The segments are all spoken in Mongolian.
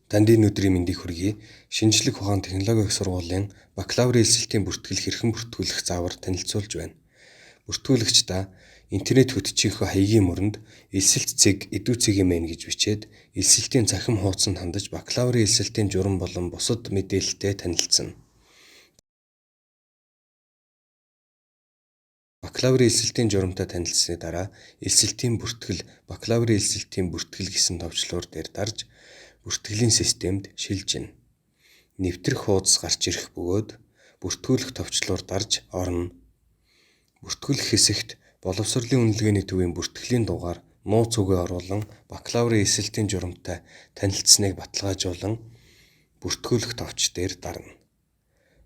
Танд энэ өдрийн мэндийг хүргэе. Шинжлэх ухаан технологийн их сургуулийн бакалаврын элсэлтийн бүртгэл хэрхэн бүртгүүлэх заавар танилцуулж байна. Бүртгүүлэгчдаа интернет хөтчийнхөө хаягийн мөрөнд элсэлт цэг эдүүцгийн мэн гэж бичээд элсэлтийн цахим хуудсанд хандаж бакалаврын элсэлтийн журам болон бусад мэдээлэлтэй танилцсан. Бакалаврын элсэлтийн журамтай танилцсны дараа элсэлтийн бүртгэл, бакалаврын элсэлтийн бүртгэл гэсэн товчлуур дээр дарж бүртгэлийн системд шилжинэ. Нэвтрэх хуудас гарч ирэх бөгөөд бүртгүүлэх товчлуур дарж орно. Бүртгүүлэх хэсэгт боловсролын үнэлгээний төвийн бүртгэлийн дугаар нууц үгээ оруулан бакалаврын элсэлтийн журамтай танилцсныг баталгаажуулан бүртгүүлэх товч дээр дарна.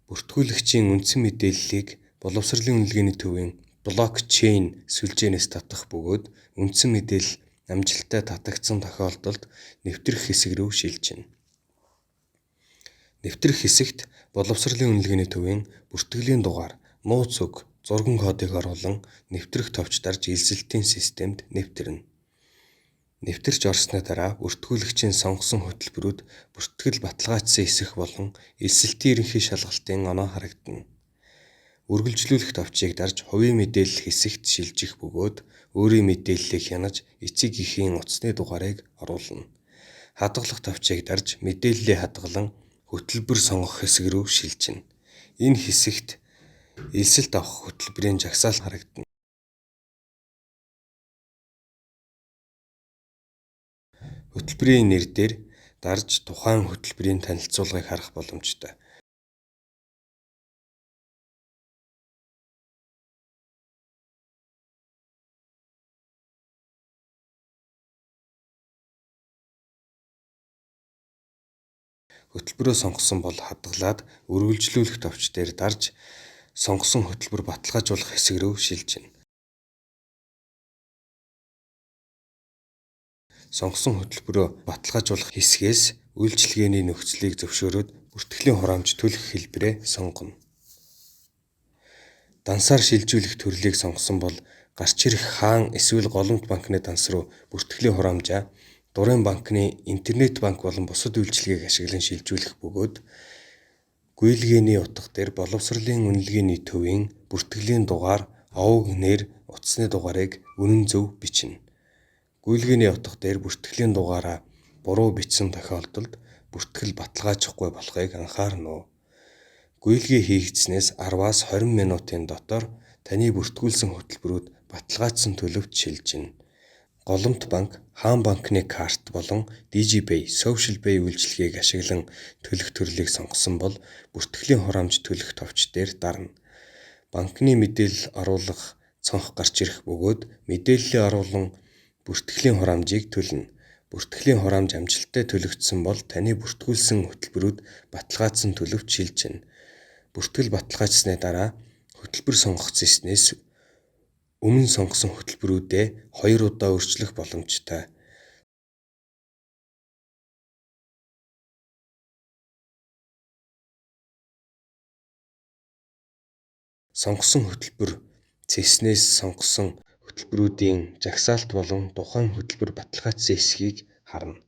Бүртгүүлэгчийн үндсэн мэдээллийг боловсролын үнэлгээний төвийн блокчейн сүлжээнээс татах бөгөөд үндсэн мэдээлэл амжилттай татагдсан тохиолдолд нэвтрэх хэсэг рүү шилжинэ. Нэвтрэх хэсэгт боловсролын үнэлгээний төвийн бүртгэлийн дугаар, нууц үг, зурган кодыг оруулан нэвтрэх товч дарж элсэлтийн системд нэвтэрнэ. Нэвтэрч орсны дараа бүртгүүлэгчийн сонгосон хөтөлбөрүүд бүртгэл баталгаажсан эсэх болон элсэлтийн ерөнхий шалгалтын оноо харагдана. Үргэлжлүүлэх товчийг дарж хувийн мэдээлэл хэсэгт шилжих бөгөөд өөрийн мэдээллийг хянаж эцэг эхийн утасны дугаарыг оруулна. Хадгалах товчийг дарж мэдээллээ хадгалан хөтөлбөр сонгох хэсэг рүү шилжинэ. Энэ хэсэгт элсэлт авах хөтөлбөрийн жагсаал харагдана. Хөтөлбөрийн нэр дээр дарж тухайн хөтөлбөрийн танилцуулгыг харах боломжтой. Хөтөлбөрөө сонгосон бол хадгалаад үргэлжлүүлэх товч дээр дарж сонгосон хөтөлбөр баталгаажуулах хэсэг рүү шилжинэ. Сонгосон хөтөлбөрөө баталгаажуулах хэсгээс үйлчилгээний нөхцөлийг зөвшөөрөөд бүртгэлийн хураамж төлөх хэлбэрээ сонгоно. Дансаар шилжүүлэх төрлийг сонгосон бол гарч ирэх хаан эсвэл голомт банкны данс руу бүртгэлийн хураамжаа дурын банкны интернет банк болон бусад үйлчилгээг ашиглан шилжүүлэх бөгөөд гүйлгээний утга дээр боловсролын үнэлгээний төвийн бүртгэлийн дугаар, овог нэр, утасны дугаарыг үнэн зөв бичнэ. Гүйлгээний утга дээр бүртгэлийн дугаараа буруу бичсэн тохиолдолд бүртгэл баталгаажихгүй болохыг анхаарна уу. Гүйлгээ хийгдснээс 10-аас 20 минутын дотор таны бүртгүүлсэн хөтөлбөрүүд баталгаажсан төлөвт шилжинэ. Голомт банк, хаан банкны карт болон DigiPay, SocialPay үйлчилгээг ашиглан төлөх төрлийг сонгосон бол бүртгэлийн хураамж төлөх товч дээр дарна. Банкны мэдээлэл оруулах цонх гарч ирэх бөгөөд мэдээллээ оруулан бүртгэлийн хураамжийг төлнө. Бүртгэлийн хураамж амжилттай төлөгдсөн бол таны бүртгүүлсэн хөтөлбөрүүд баталгаажсан төлөвт шилжинэ. Бүртгэл баталгаажсны дараа хөтөлбөр сонгох зэснээс өмнө сонгосон хөтөлбөрүүдээ 2 удаа өөрчлөх боломжтой. Сонгосон хөтөлбөр зэснээс сонгосон хөтөлбөрүүдийн жагсаалт болон тухайн хөтөлбөр баталгаажсан эсхийг харна.